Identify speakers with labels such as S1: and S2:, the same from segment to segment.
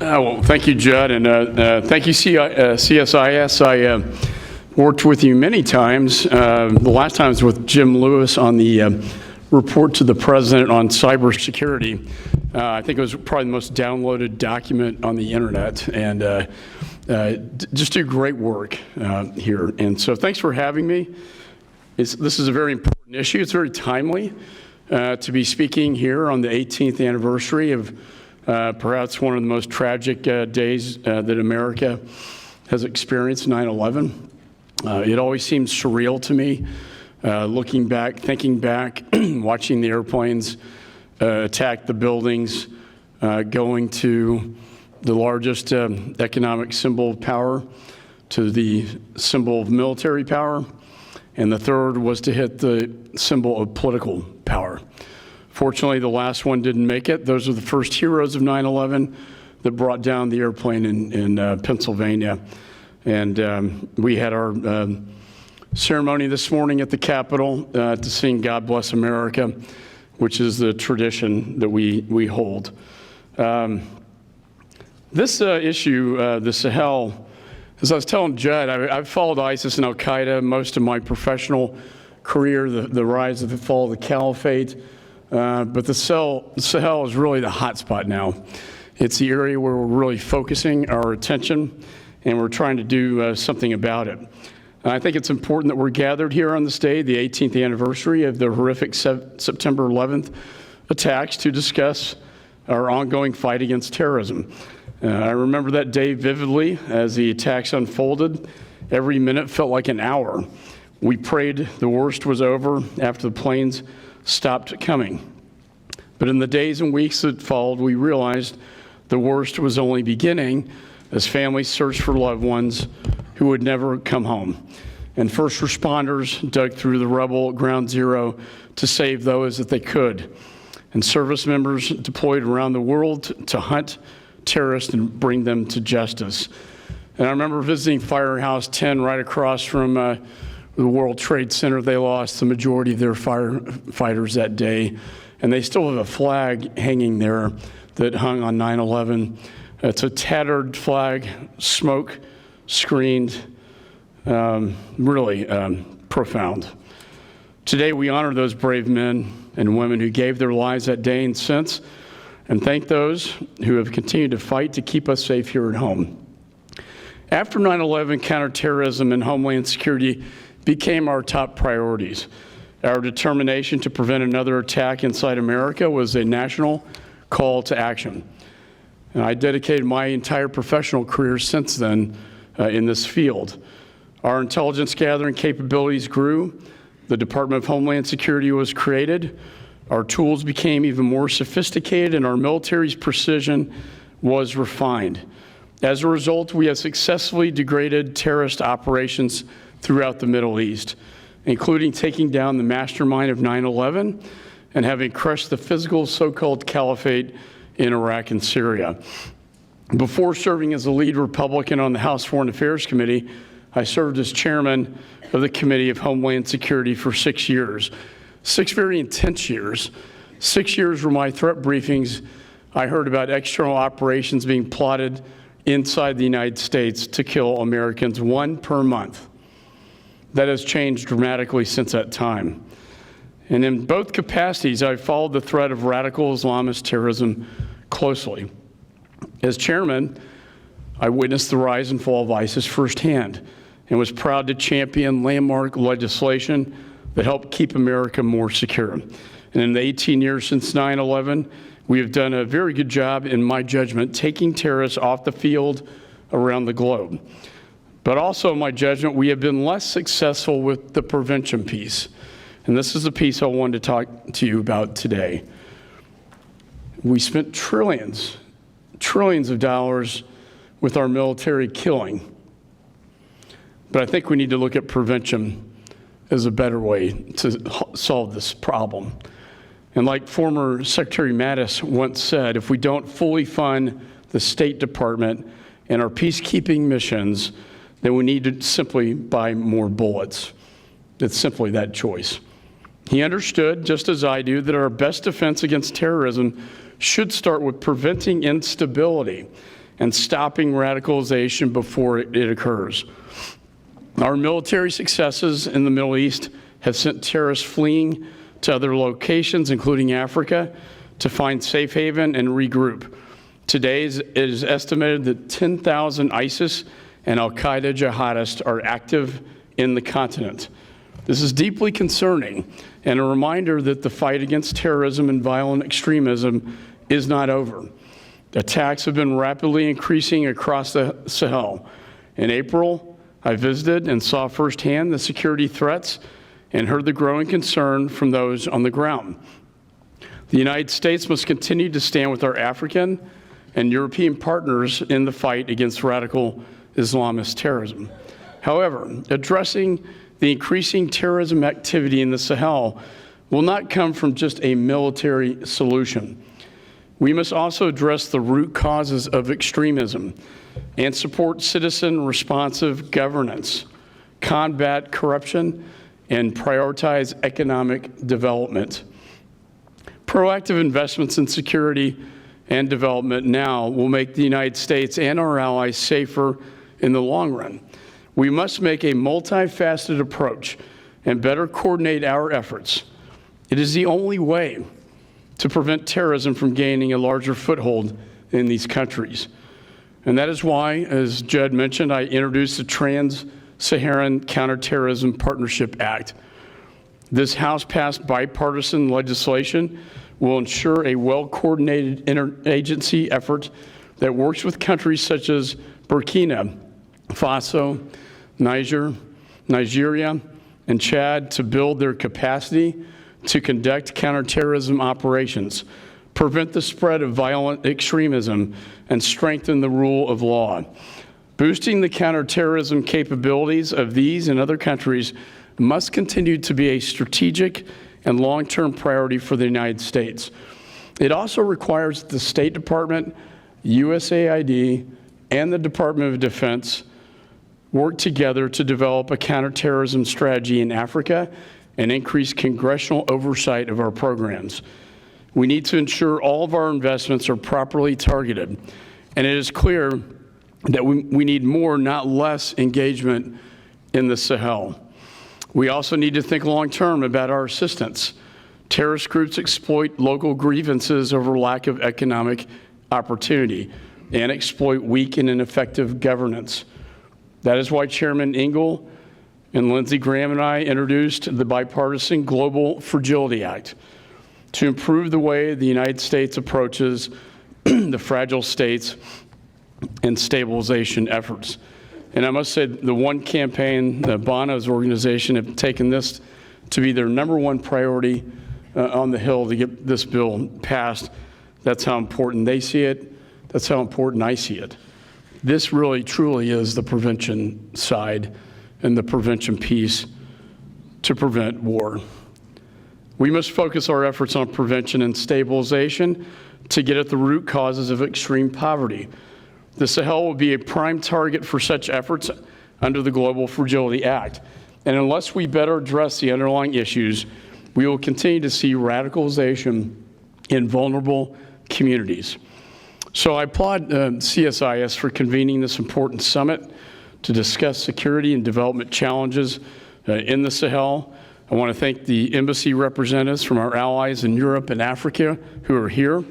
S1: Well, thank you, Judd, and thank you, CSIS. I worked with you many times. The last time was with Jim Lewis on the report to the president on cybersecurity. I think it was probably the most downloaded document on the internet, and just do great work here. And so thanks for having me. This is a very important issue. It's very timely to be speaking here on the 18th anniversary of perhaps one of the most tragic days that America has experienced, 9/11. It always seems surreal to me, looking back, thinking back, watching the airplanes attack the buildings, going to the largest economic symbol of power, to the symbol of military power, and the third was to hit the symbol of political power. Fortunately, the last one didn't make it. Those are the first heroes of 9/11 that brought down the airplane in Pennsylvania. And we had our ceremony this morning at the Capitol to sing God Bless America, which is the tradition that we hold. This issue, the Sahel, as I was telling Judd, I've followed ISIS and Al-Qaeda most of my professional career, the rise of the fall of the caliphate. But the Sahel is really the hot spot now. It's the area where we're really focusing our attention, and we're trying to do something about it. And I think it's important that we're gathered here on this day, the 18th anniversary of the horrific September 11th attacks, to discuss our ongoing fight against terrorism. I remember that day vividly as the attacks unfolded. Every minute felt like an hour. We prayed the worst was over after the planes stopped coming. But in the days and weeks that followed, we realized the worst was only beginning as families searched for loved ones who would never come home. And first responders dug through the rubble at ground zero to save those that they could. And service members deployed around the world to hunt terrorists and bring them to justice. And I remember visiting Firehouse 10 right across from the World Trade Center. They lost the majority of their firefighters that day, and they still have a flag hanging there that hung on 9/11. It's a tattered flag, smoke screened, really profound. Today we honor those brave men and women who gave their lives that day and since, and thank those who have continued to fight to keep us safe here at home. After 9/11, counterterrorism and homeland security became our top priorities. Our determination to prevent another attack inside America was a national call to action. And I dedicated my entire professional career since then in this field. Our intelligence gathering capabilities grew. The Department of Homeland Security was created. Our tools became even more sophisticated, and our military's precision was refined. As a result, we have successfully degraded terrorist operations throughout the Middle East, including taking down the mastermind of 9/11 and having crushed the physical so-called caliphate in Iraq and Syria. Before serving as the lead Republican on the House Foreign Affairs Committee, I served as chairman of the Committee of Homeland Security for 6 years. 6 very intense years. 6 years where my threat briefings, I heard about external operations being plotted inside the United States to kill Americans, 1 per month. That has changed dramatically since that time. And in both capacities, I've followed the threat of radical Islamist terrorism closely. As chairman, I witnessed the rise and fall of ISIS firsthand and was proud to champion landmark legislation that helped keep America more secure. And in the 18 years since 9/11, we have done a very good job, in my judgment, taking terrorists off the field around the globe. But also, in my judgment, we have been less successful with the prevention piece. And this is the piece I wanted to talk to you about today. We spent trillions of dollars with our military killing. But I think we need to look at prevention as a better way to solve this problem. And like former Secretary Mattis once said, if we don't fully fund the State Department and our peacekeeping missions, then we need to simply buy more bullets. It's simply that choice. He understood, just as I do, that our best defense against terrorism should start with preventing instability and stopping radicalization before it occurs. Our military successes in the Middle East have sent terrorists fleeing to other locations, including Africa, to find safe haven and regroup. Today, it is estimated that 10,000 ISIS and al-Qaeda jihadists are active in the continent. This is deeply concerning and a reminder that the fight against terrorism and violent extremism is not over. Attacks have been rapidly increasing across the Sahel. In April, I visited and saw firsthand the security threats and heard the growing concern from those on the ground. The United States must continue to stand with our African and European partners in the fight against radical Islamist terrorism. However, addressing the increasing terrorism activity in the Sahel will not come from just a military solution. We must also address the root causes of extremism and support citizen-responsive governance, combat corruption, and prioritize economic development. Proactive investments in security and development now will make the United States and our allies safer in the long run. We must make a multifaceted approach and better coordinate our efforts. It is the only way to prevent terrorism from gaining a larger foothold in these countries. And that is why, as Judd mentioned, I introduced the Trans-Saharan Counterterrorism Partnership Act. This House-passed bipartisan legislation will ensure a well-coordinated interagency effort that works with countries such as Burkina Faso, Nigeria, and Chad to build their capacity to conduct counterterrorism operations, prevent the spread of violent extremism, and strengthen the rule of law. Boosting the counterterrorism capabilities of these and other countries must continue to be a strategic and long-term priority for the United States. It also requires the State Department, USAID, and the Department of Defense work together to develop a counterterrorism strategy in Africa and increase congressional oversight of our programs. We need to ensure all of our investments are properly targeted, and it is clear that we need more, not less, engagement in the Sahel. We also need to think long-term about our assistance. Terrorist groups exploit local grievances over lack of economic opportunity and exploit weak and ineffective governance. That is why Chairman Engel and Lindsey Graham and I introduced the bipartisan Global Fragility Act to improve the way the United States approaches the fragile states and stabilization efforts. And I must say, the One Campaign, the Bono's organization, have taken this to be their #1 priority on the Hill to get this bill passed. That's how important they see it. That's how important I see it. This really, truly is the prevention side and the prevention piece to prevent war. We must focus our efforts on prevention and stabilization to get at the root causes of extreme poverty. The Sahel will be a prime target for such efforts under the Global Fragility Act. And unless we better address the underlying issues, we will continue to see radicalization in vulnerable communities. So I applaud CSIS for convening this important summit to discuss security and development challenges in the Sahel. I want to thank the embassy representatives from our allies in Europe and Africa who are here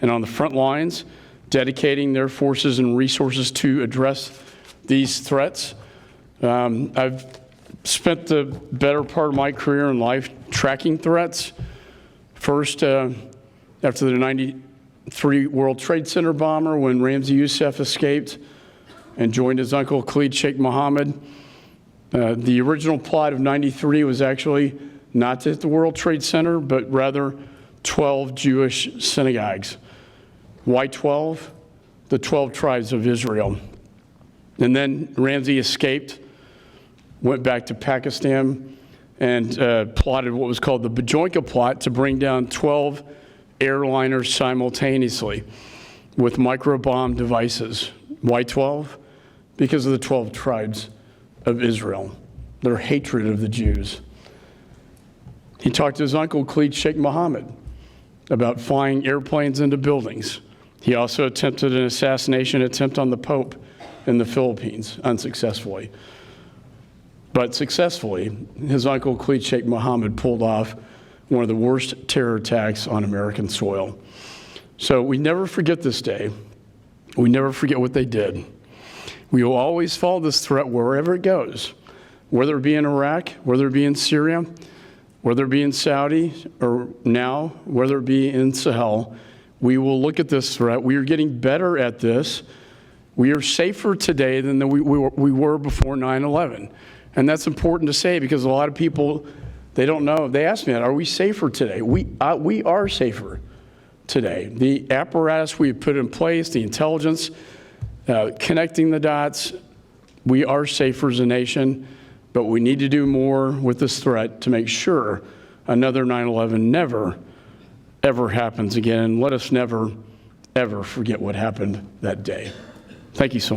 S1: and on the front lines, dedicating their forces and resources to address these threats. I've spent the better part of my career in life tracking threats. First, after the 93 World Trade Center bomber, when Ramzi Youssef escaped and joined his uncle Khalid Sheikh Mohammed. The original plot of 93 was actually not to hit the World Trade Center, but rather 12 Jewish synagogues. Why 12? The 12 tribes of Israel. And then Ramzi escaped, went back to Pakistan, and plotted what was called the Bajoinka plot to bring down 12 airliners simultaneously with microbomb devices. Why 12? Because of the 12 tribes of Israel, their hatred of the Jews. He talked to his uncle, Khalid Sheikh Mohammed, about flying airplanes into buildings. He also attempted an assassination attempt on the Pope in the Philippines, unsuccessfully. But successfully, his uncle Khalid Sheikh Mohammed pulled off one of the worst terror attacks on American soil. So we never forget this day. We never forget what they did. We will always follow this threat wherever it goes, whether it be in Iraq, whether it be in Syria, whether it be in Saudi, or now, whether it be in Sahel. We will look at this threat. We are getting better at this. We are safer today than we were before 9/11. And that's important to say because a lot of people, they don't know. They ask me that, are we safer today? We are safer today. The apparatus we put in place, the intelligence, connecting the dots, we are safer as a nation, but we need to do more with this threat to make sure another 9/11 never, ever happens again. Let us never, ever forget what happened that day. Thank you so much.